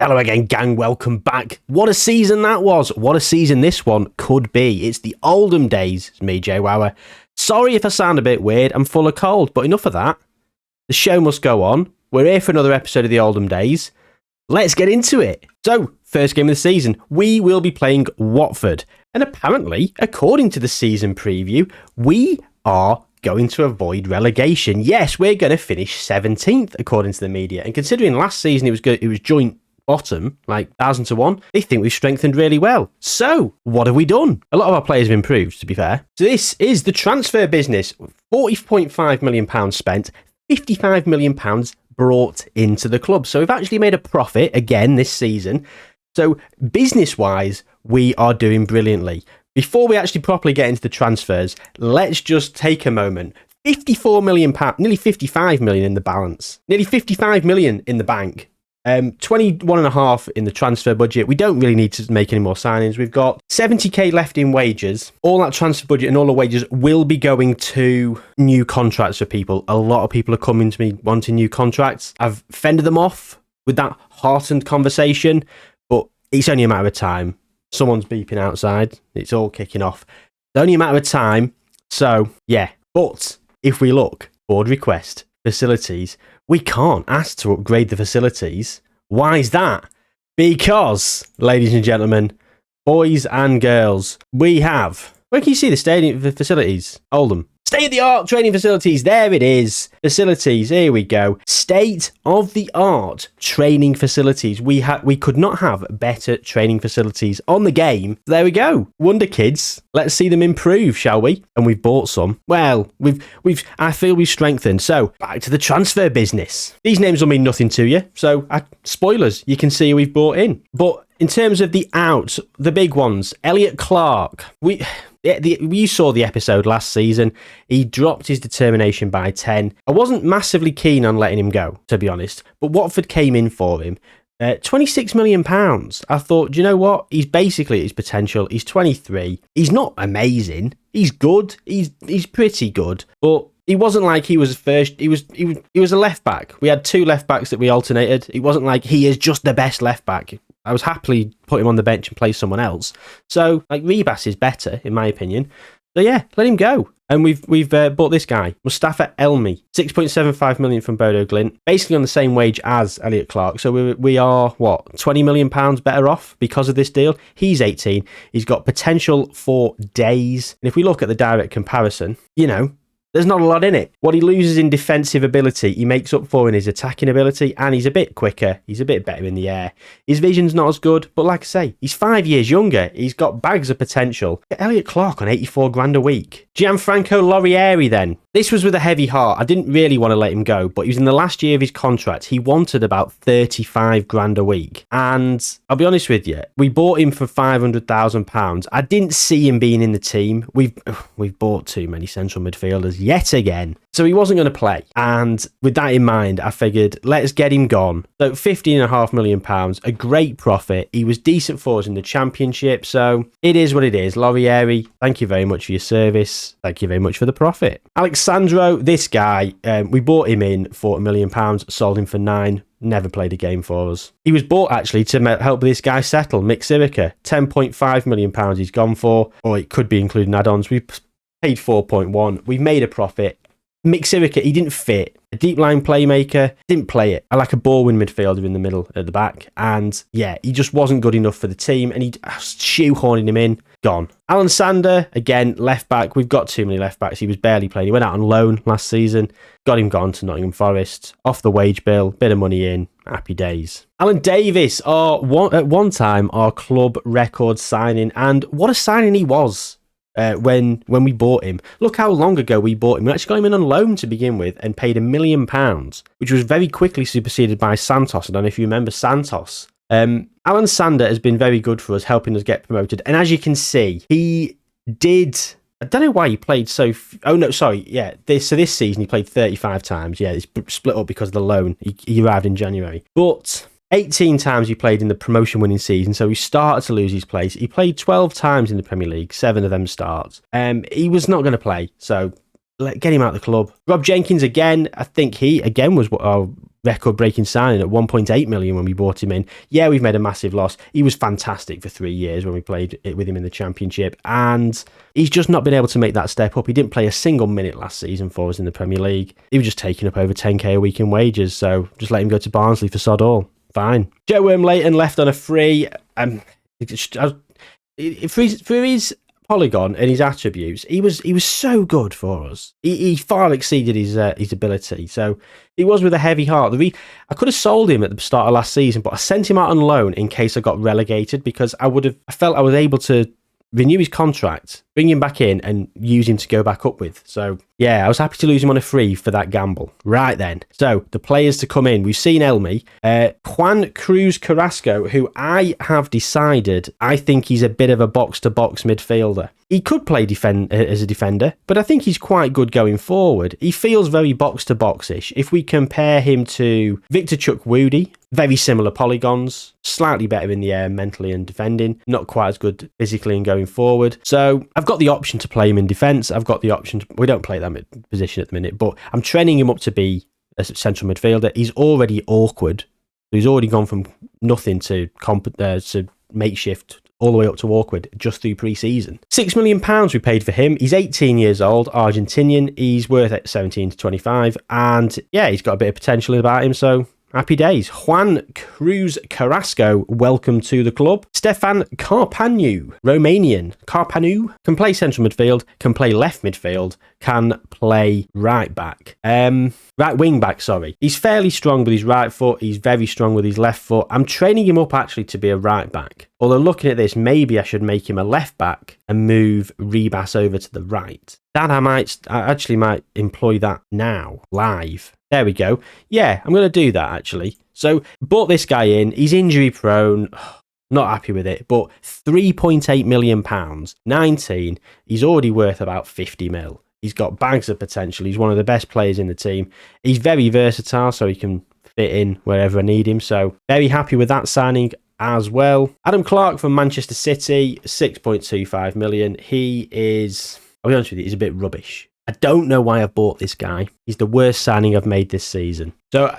Hello again, gang. Welcome back. What a season that was. What a season this one could be. It's the Oldham days. It's me, Jayhuahua. Sorry if I sound a bit weird. I'm full of cold, but enough of that. The show must go on. We're here for another episode of the Oldham days. Let's get into it. So, first game of the season, we will be playing Watford. And apparently, according to the season preview, we are going to avoid relegation. Yes, we're going to finish 17th, according to the media. And considering last season it was joint bottom, like 1,000 to 1, they think we've strengthened really well. So, what have we done? A lot of our players have improved, to be fair. So this is the transfer business. £40.5 million spent, £55 million brought into the club. So we've actually made a profit again this season. So business-wise, we are doing brilliantly. Before we actually properly get into the transfers, let's just take a moment. £54 million, nearly £55 million in the balance. Nearly £55 million in the bank. 21.5 in the transfer budget. We don't really need to make any more signings. We've got 70k left in wages. All that transfer budget and all the wages will be going to new contracts for people. A lot of people are coming to me wanting new contracts. I've fended them off with that heartened conversation, but it's only a matter of time. Someone's beeping outside. It's all kicking off. It's only a matter of time. So, yeah. But if we look, board request, facilities, we can't ask to upgrade the facilities. Why is that? Because, ladies and gentlemen, boys and girls, we have... Where can you see the stadium facilities? Oldham. State-of-the-art training facilities. There it is. Facilities. Here we go. State-of-the-art training facilities. We could not have better training facilities on the game. There we go. Wonder Kids. Let's see them improve, shall we? And we've bought some. Well, I feel we've strengthened. So, back to the transfer business. These names will mean nothing to you. So, spoilers. You can see who we've brought in. But in terms of the outs, the big ones, Elliot Clark. You saw the episode last season. He dropped his determination by 10. I wasn't massively keen on letting him go, to be honest, but Watford came in for him. £26 million. I thought, do you know what? He's basically at his potential. He's 23. He's not amazing. He's good. He's pretty good, but he wasn't like he was first. He was a left back. We had two left backs that we alternated. It wasn't like he is just the best left back. I was happily put him on the bench and play someone else. So, like, Rebus is better, in my opinion. So, yeah, let him go. And we've bought this guy, Mustafa Elmi, £6.75 million from Bodo Glint, basically on the same wage as Elliot Clark. So we are, what, £20 million better off because of this deal? He's 18. He's got potential for days. And if we look at the direct comparison, you know, there's not a lot in it. What he loses in defensive ability, he makes up for in his attacking ability, and he's a bit quicker. He's a bit better in the air. His vision's not as good, but like I say, he's 5 years younger. He's got bags of potential. Get Elliot Clark on 84 grand a week. Gianfranco Laurieri then. This was with a heavy heart. I didn't really want to let him go, but he was in the last year of his contract. He wanted about 35 grand a week. And I'll be honest with you, we bought him for £500,000. I didn't see him being in the team. We've bought too many central midfielders yet again. So he wasn't going to play. And with that in mind, I figured, let's get him gone. So £15.5 million, a great profit. He was decent for us in the championship. So it is what it is. Laurieri, thank you very much for your service. Thank you very much for the profit. Alexandro, this guy, we bought him in for £1 million, sold him for 9. Never played a game for us. He was bought actually to help this guy settle. Mick Sirica, £10.5 million he's gone for, or it could be including add-ons. We paid 4.1. We've made a profit. Mick Sirica, he didn't fit. A deep line playmaker, didn't play it. I like a ball-win midfielder in the middle at the back. And yeah, he just wasn't good enough for the team. And he shoehorning him in. Gone. Alan Sander, again, left back. We've got too many left backs. He was barely playing. He went out on loan last season. Got him gone to Nottingham Forest. Off the wage bill. Bit of money in. Happy days. Alan Davis, at one time, our club record signing. And what a signing he was. When we bought him. Look how long ago we bought him. We actually got him in on loan to begin with and paid £1 million, which was very quickly superseded by Santos. I don't know if you remember Santos. Alan Sander has been very good for us, helping us get promoted. And as you can see, he did... I don't know why he played so... This season he played 35 times. Yeah, it's split up because of the loan. He arrived in January. But 18 times he played in the promotion-winning season, so he started to lose his place. He played 12 times in the Premier League, 7 of them starts. He was not going to play, so get him out of the club. Rob Jenkins, again, I think he, again, was record-breaking signing at 1.8 million when we bought him in. Yeah, we've made a massive loss. He was fantastic for 3 years when we played it with him in the Championship, and he's just not been able to make that step up. He didn't play a single minute last season for us in the Premier League. He was just taking up over 10k a week in wages, so just let him go to Barnsley for sod all. Fine. Joe Wormleighton left on a free. For his polygon and his attributes, he was so good for us. He far exceeded his ability. So he was with a heavy heart. I could have sold him at the start of last season, but I sent him out on loan in case I got relegated, because I felt I was able to renew his contract, bring him back in, and use him to go back up with. So, yeah, I was happy to lose him on a free for that gamble. Right then. So, the players to come in. We've seen Elmi. Juan Cruz Carrasco, who I have decided I think he's a bit of a box-to-box midfielder. He could play as a defender, but I think he's quite good going forward. He feels very box-to-box-ish. If we compare him to Victor Chukwudi, very similar polygons, slightly better in the air mentally and defending, not quite as good physically and going forward. So I've got the option to play him in defence. I've got the option we don't play that position at the minute, but I'm training him up to be a central midfielder. He's already awkward. He's already gone from nothing to makeshift all the way up to awkward just through pre-season. £6 million we paid for him. He's 18 years old, Argentinian. He's worth 17 to 25, and yeah, he's got a bit of potential about him, so happy days. Juan Cruz Carrasco, welcome to the club. Stefan Carpanu, Romanian. Carpanu can play central midfield, can play left midfield, can play right wing back, sorry. He's fairly strong with his right foot. He's very strong with his left foot. I'm training him up actually to be a right back. Although looking at this, maybe I should make him a left back and move Rebas over to the right. That I actually might employ that now, live. There we go. Yeah, I'm going to do that, actually. So, bought this guy in. He's injury prone. Not happy with it, but £3.8 million, 19. He's already worth about 50 mil. He's got bags of potential. He's one of the best players in the team. He's very versatile, so he can fit in wherever I need him. So, very happy with that signing as well. Adam Clark from Manchester City, 6.25 million. He is, I'll be honest with you, he's a bit rubbish. I don't know why I've bought this guy. He's the worst signing I've made this season. So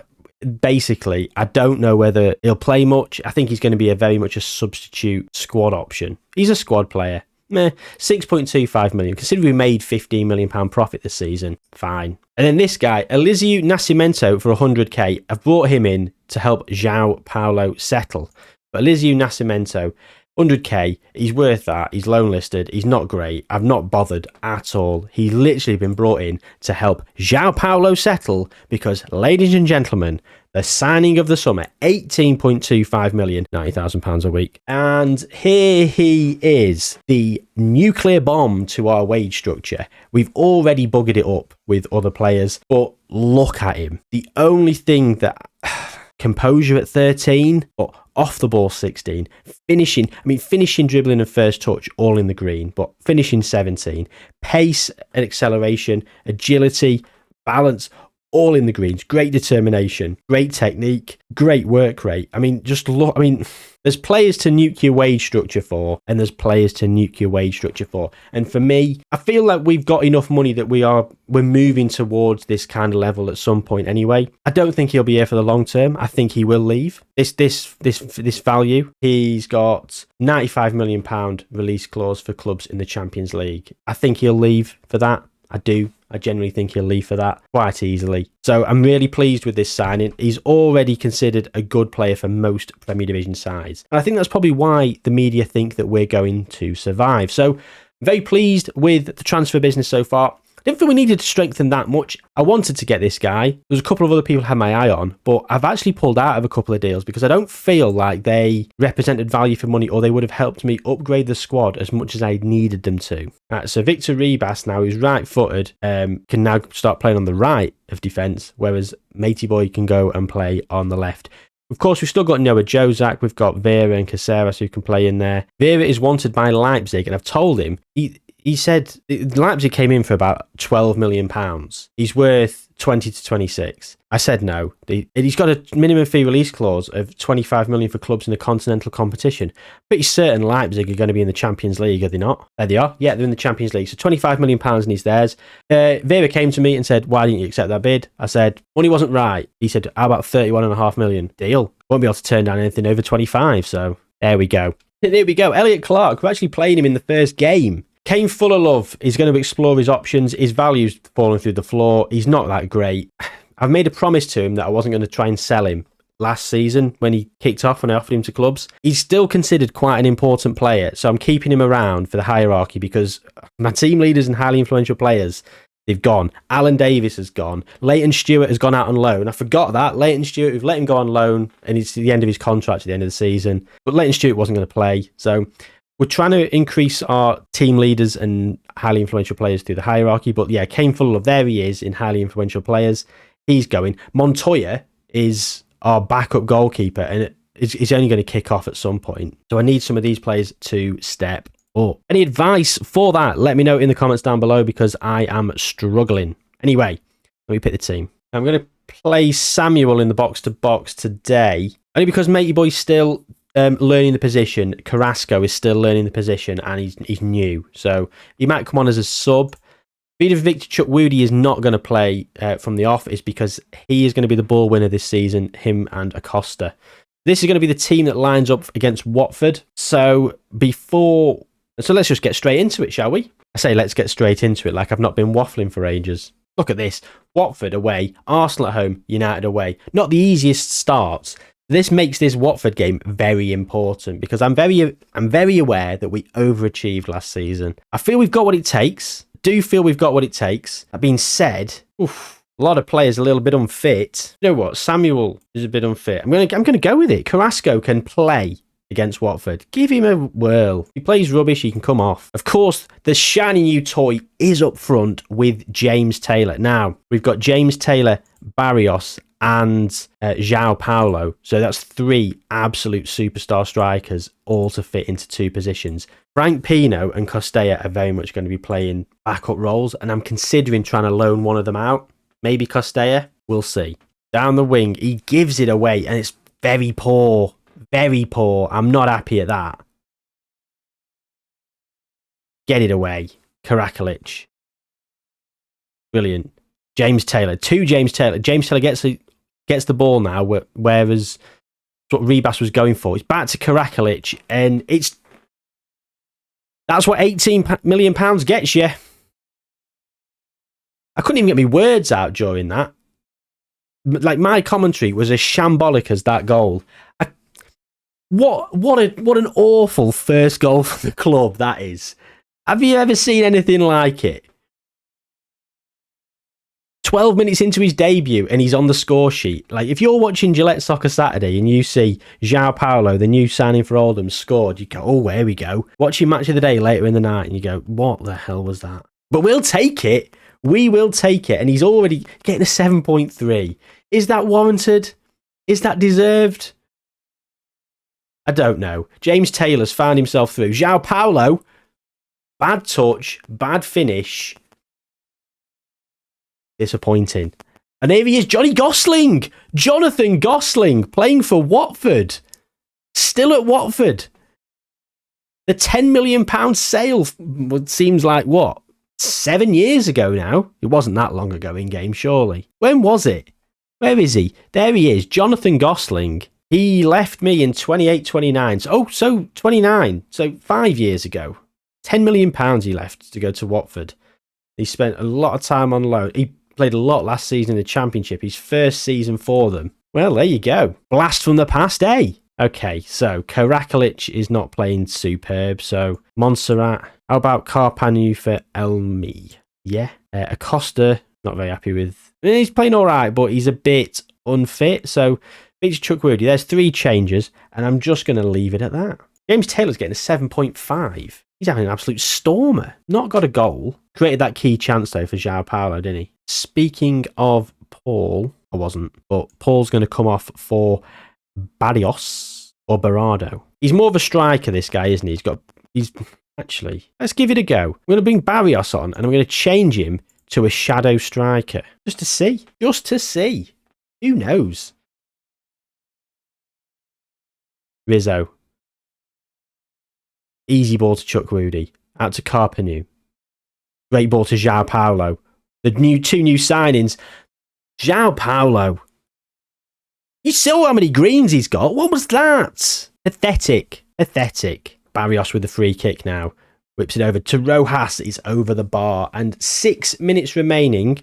basically, I don't know whether he'll play much. I think he's going to be very much a substitute squad option. He's a squad player. 6.25 million. Considering we made £15 million profit this season, fine. And then this guy, Eliseu Nascimento, for 100k. I've brought him in to help João Paulo settle. But Eliseu Nascimento, 100k, he's worth that. He's loan listed. He's not great. I've not bothered at all. He's literally been brought in to help João Paulo settle because, ladies and gentlemen, the signing of the summer, 18.25 million, £90,000 a week. And here he is, the nuclear bomb to our wage structure. We've already buggered it up with other players, but look at him. The only thing that... composure at 13, but off the ball 16, finishing, dribbling and first touch, all in the green, but finishing 17, pace and acceleration, agility, balance, all in the greens, great determination, great technique, great work rate. Just look, there's players to nuke your wage structure for, and there's players to nuke your wage structure for. And for me, I feel like we've got enough money that we're moving towards this kind of level at some point anyway. I don't think he'll be here for the long term. I think he will leave. This value, he's got £95 million release clause for clubs in the Champions League. I think he'll leave for that. I do. I generally think he'll leave for that quite easily. So I'm really pleased with this signing. He's already considered a good player for most Premier Division sides. And I think that's probably why the media think that we're going to survive. So very pleased with the transfer business so far. I didn't feel we needed to strengthen that much. I wanted to get this guy. There's a couple of other people I had my eye on, but I've actually pulled out of a couple of deals because I don't feel like they represented value for money or they would have helped me upgrade the squad as much as I needed them to. So Victor Rebas now, who's right-footed, can now start playing on the right of defence, whereas Matey Boy can go and play on the left. Of course, we've still got Noah Jozak, we've got Vera and Caceres who can play in there. Vera is wanted by Leipzig, and I've told him he said Leipzig came in for about £12 million. He's worth 20 to 26. I said no. He's got a minimum fee release clause of 25 million for clubs in a continental competition. Pretty certain Leipzig are going to be in the Champions League, are they not? There they are. Yeah, they're in the Champions League. So £25 million and he's theirs. Vera came to me and said, why didn't you accept that bid? I said, money wasn't right. He said, how about 31.5 million? Deal. Won't be able to turn down anything over 25. So there we go. There we go. Elliot Clark, we're actually playing him in the first game. Came full of love. He's going to explore his options. His value's falling through the floor. He's not that great. I've made a promise to him that I wasn't going to try and sell him last season when he kicked off and I offered him to clubs. He's still considered quite an important player, so I'm keeping him around for the hierarchy because my team leaders and highly influential players, they've gone. Alan Davis has gone. Leighton Stewart has gone out on loan. I forgot that. Leighton Stewart, we've let him go on loan and it's the end of his contract at the end of the season. But Leighton Stewart wasn't going to play, so we're trying to increase our team leaders and highly influential players through the hierarchy. But yeah, came full of, there he is in highly influential players. He's going. Montoya is our backup goalkeeper and he's only going to kick off at some point. So I need some of these players to step up. Any advice for that? Let me know in the comments down below because I am struggling. Anyway, let me pick the team. I'm going to play Samuel in the box-to-box today. Only because Matey Boy's still learning the position. Carrasco is still learning the position and he's new. So he might come on as a sub. Vida Victor Chukwudi is not going to play from the off is because he is going to be the ball winner this season, him and Acosta. This is going to be the team that lines up against Watford. So let's just get straight into it, shall we? I say let's get straight into it like I've not been waffling for ages. Look at this. Watford away, Arsenal at home, United away. Not the easiest starts. This makes this Watford game very important because I'm very aware that we overachieved last season. I feel we've got what it takes. Do feel we've got what it takes. That being said, a lot of players a little bit unfit. You know what? Samuel is a bit unfit. I'm gonna go with it. Carrasco can play against Watford. Give him a whirl. If he plays rubbish, he can come off. Of course, the shiny new toy is up front with James Taylor. Now, we've got James Taylor, Barrios, and João Paulo. So that's 3 absolute superstar strikers, all to fit into 2 positions. Frank Pino and Costella are very much going to be playing backup roles, and I'm considering trying to loan one of them out. Maybe Costella. We'll see. Down the wing, he gives it away, and it's very poor. Very poor. I'm not happy at that. Get it away. Karakalic. Brilliant. James Taylor. 2 James Taylor. James Taylor gets the ball now, whereas what Rebas was going for. It's back to Karakalic, and that's what £18 million gets you. I couldn't even get my words out during that. Like, my commentary was as shambolic as that goal. What an awful first goal for the club that is. Have you ever seen anything like it? 12 minutes into his debut and he's on the score sheet. Like, if you're watching Gillette Soccer Saturday and you see João Paulo, the new signing for Oldham, scored, you go, oh, here we go. Watching Match of the Day later in the night and you go, what the hell was that? But we'll take it. We will take it. And he's already getting a 7.3. Is that warranted? Is that deserved? I don't know. James Taylor's found himself through. João Paulo, bad touch, bad finish. Disappointing. And here he is, Johnny Gosling. Jonathan Gosling playing for Watford. Still at Watford. The £10 million sale seems like, what, 7 years ago now? It wasn't that long ago in game, surely. When was it? Where is he? There he is, Jonathan Gosling. He left me in 28-29. So 29. So 5 years ago. £10 million he left to go to Watford. He spent a lot of time on loan. He played a lot last season in the Championship. His first season for them. Well, there you go. Blast from the past, eh? Okay, so Karakalic is not playing superb. So Montserrat. How about Carpanu for Elmi? Yeah. Acosta, not very happy with. He's playing all right, but he's a bit unfit. So Victor Chukwudi, there's 3 changes, and I'm just going to leave it at that. James Taylor's getting a 7.5. He's having an absolute stormer. Not got a goal. Created that key chance, though, for João Paulo, didn't he? Speaking of Paul, I wasn't, but Paul's going to come off for Barrios or Berardo. He's more of a striker, this guy, isn't he? Actually, let's give it a go. I'm going to bring Barrios on, and I'm going to change him to a shadow striker. Just to see. Just to see. Who knows? Rizzo. Easy ball to Chukwudi. Out to Carpenu. Great ball to João Paulo. The two new signings. João Paulo. You saw how many greens he's got. What was that? Pathetic. Pathetic. Barrios with the free kick now. Whips it over to Rojas. It's over the bar. And 6 minutes remaining.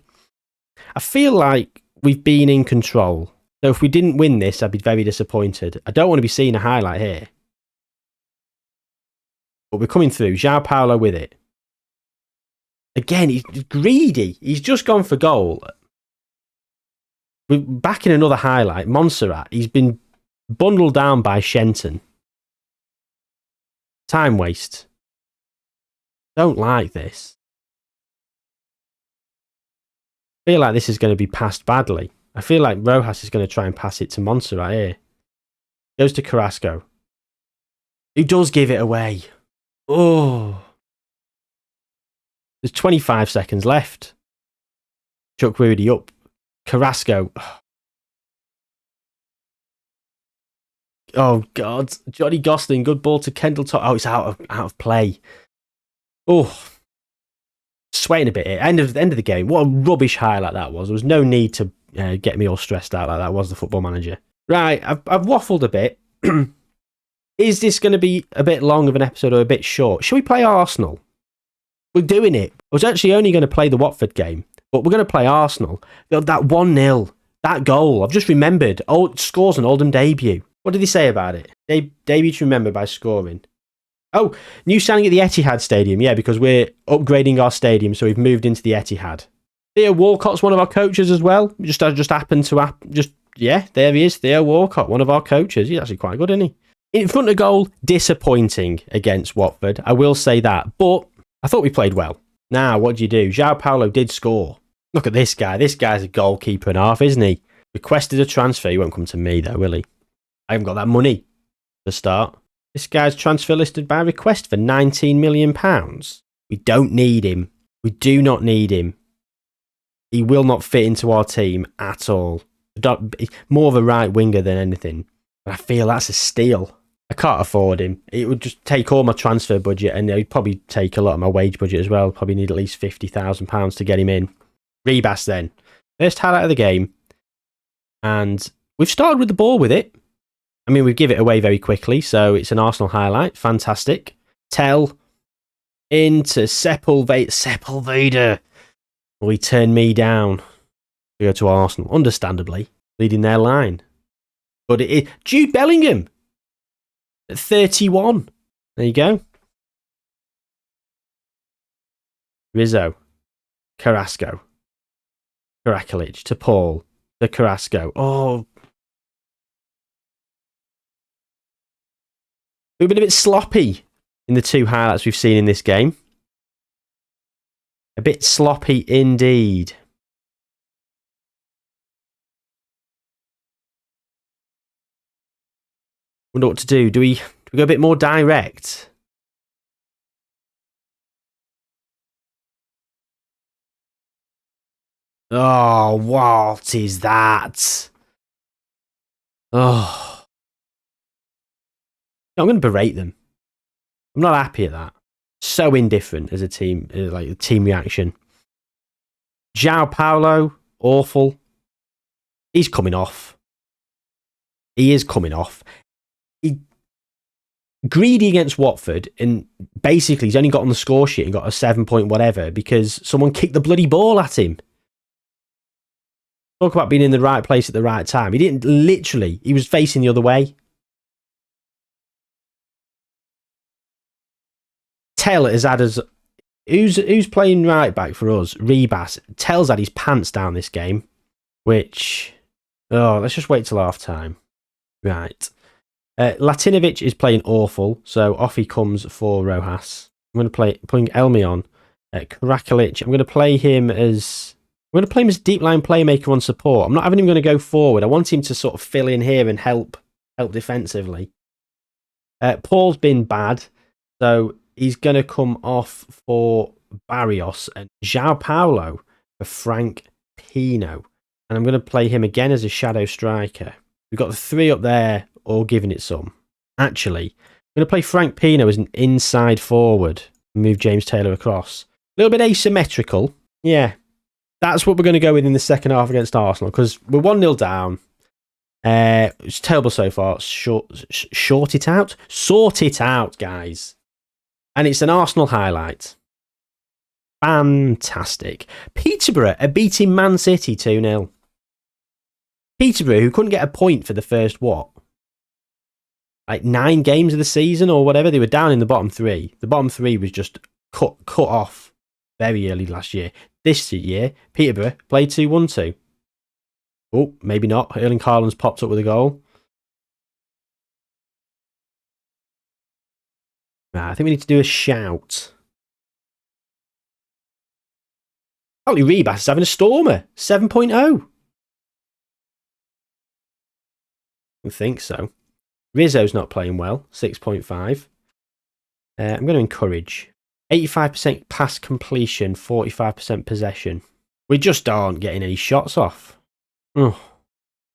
I feel like we've been in control. So if we didn't win this, I'd be very disappointed. I don't want to be seeing a highlight here. But we're coming through. João Paulo with it. Again, he's greedy. He's just gone for goal. We're back in another highlight. Montserrat. He's been bundled down by Shenton. Time waste. Don't like this. I feel like this is going to be passed badly. I feel like Rojas is going to try and pass it to Montserrat here. Goes to Carrasco. Who does give it away. Oh. There's 25 seconds left. Chukwudi up. Carrasco. Oh, God. Johnny Gosling. Good ball to Kendall. Oh, it's out of play. Oh. Sweating a bit here. End of the game. What a rubbish highlight that was. There was no need to get me all stressed out like that was the Football Manager. Right. I've waffled a bit. Is this going to be a bit long of an episode or a bit short? Should we play Arsenal? We're doing it. I was actually only going to play the Watford game, but we're going to play Arsenal. That 1-0, that goal, I've just remembered. Scores an Oldham debut. What did he say about it? Debut to remember by scoring. Oh, new signing at the Etihad Stadium. Yeah, because we're upgrading our stadium, so we've moved into the Etihad. Theo Walcott's one of our coaches as well. Just happened to yeah, there he is. Theo Walcott, one of our coaches. He's actually quite good, isn't he? In front of goal, disappointing against Watford. I will say that, but I thought we played well. Now, what do you do? João Paulo did score. Look at this guy. This guy's a goalkeeper and a half, isn't he? Requested a transfer. He won't come to me, though, will he? I haven't got that money to start. This guy's transfer listed by request for £19 million. We don't need him. We do not need him. He will not fit into our team at all. More of a right winger than anything. But I feel that's a steal. I can't afford him. It would just take all my transfer budget, and it'd probably take a lot of my wage budget as well. Probably need at least £50,000 to get him in. Rebas then. First highlight of the game. And we've started with the ball with it. I mean, we give it away very quickly, so it's an Arsenal highlight. Fantastic. Tell into Sepulveda. Well, he turned me down to go to Arsenal, understandably, leading their line. But Jude Bellingham at 31. There you go. Rizzo. Carrasco. Karakalic to Paul. To Carrasco. Oh. We've been a bit sloppy in the two highlights we've seen in this game. A bit sloppy indeed. Wonder what to do. Do we go a bit more direct? Oh, what is that? Oh. I'm going to berate them. I'm not happy at that. So indifferent as a team, like the team reaction. João Paulo, awful. He's coming off. He is coming off. Greedy against Watford, and basically he's only got on the score sheet and got a 7 point whatever because someone kicked the bloody ball at him. Talk about being in the right place at the right time. He didn't literally, he was facing the other way. Tell has had us. Who's playing right back for us? Rebas. Tell's had his pants down this game, which, let's just wait till half time. Right. Latinovic is playing awful, so off he comes for Rojas. I'm going to putting Elmi on. Karakalic, I'm going to play him as deep line playmaker on support. I'm not having him going to go forward. I want him to sort of fill in here and help defensively. Paul's been bad, so he's going to come off for Barrios and João Paulo for Frank Pino. And I'm going to play him again as a shadow striker. We've got the 3 up there, all giving it some. Actually, I'm going to play Frank Pino as an inside forward. Move James Taylor across. A little bit asymmetrical. Yeah, that's what we're going to go with in the second half against Arsenal, because we're 1-0 down. It's terrible so far. Sort it out, guys. And it's an Arsenal highlight. Fantastic. Peterborough are beating Man City 2-0. Peterborough, who couldn't get a point for the first, 9 games of the season or whatever, they were down in the bottom 3. The bottom 3 was just cut off very early last year. This year, Peterborough played 2-1-2. Oh, maybe not. Erling Haaland's popped up with a goal. I think we need to do a shout. Holly Rebus is having a stormer. 7.0. I think so. Rizzo's not playing well. 6.5. I'm going to encourage. 85% pass completion, 45% possession. We just aren't getting any shots off. Oh.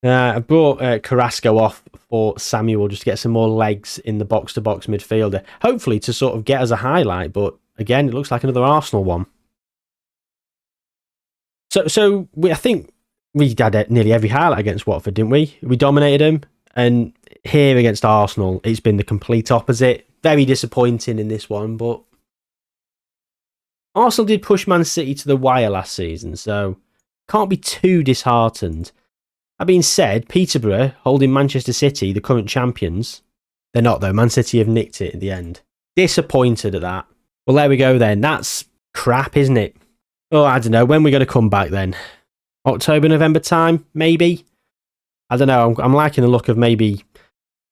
I brought Carrasco off for Samuel just to get some more legs in the box-to-box midfielder. Hopefully to sort of get us a highlight, but again, it looks like another Arsenal one. So I think we had nearly every highlight against Watford, didn't we? We dominated them. And here against Arsenal, it's been the complete opposite. Very disappointing in this one, but Arsenal did push Man City to the wire last season, so can't be too disheartened. That being said, Peterborough holding Manchester City, the current champions. They're not, though. Man City have nicked it in the end. Disappointed at that. Well, there we go then. That's crap, isn't it? Oh, I don't know. When are we going to come back then? October, November time? Maybe? I don't know. I'm liking the look of maybe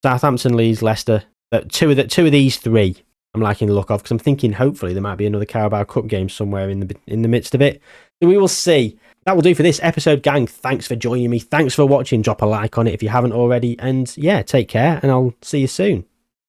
Southampton, Leeds, Leicester. Two of these 3 I'm liking the look of, because I'm thinking hopefully there might be another Carabao Cup game somewhere in the midst of it. So we will see. That will do for this episode, gang. Thanks for joining me. Thanks for watching. Drop a like on it if you haven't already. And yeah, take care, and I'll see you soon.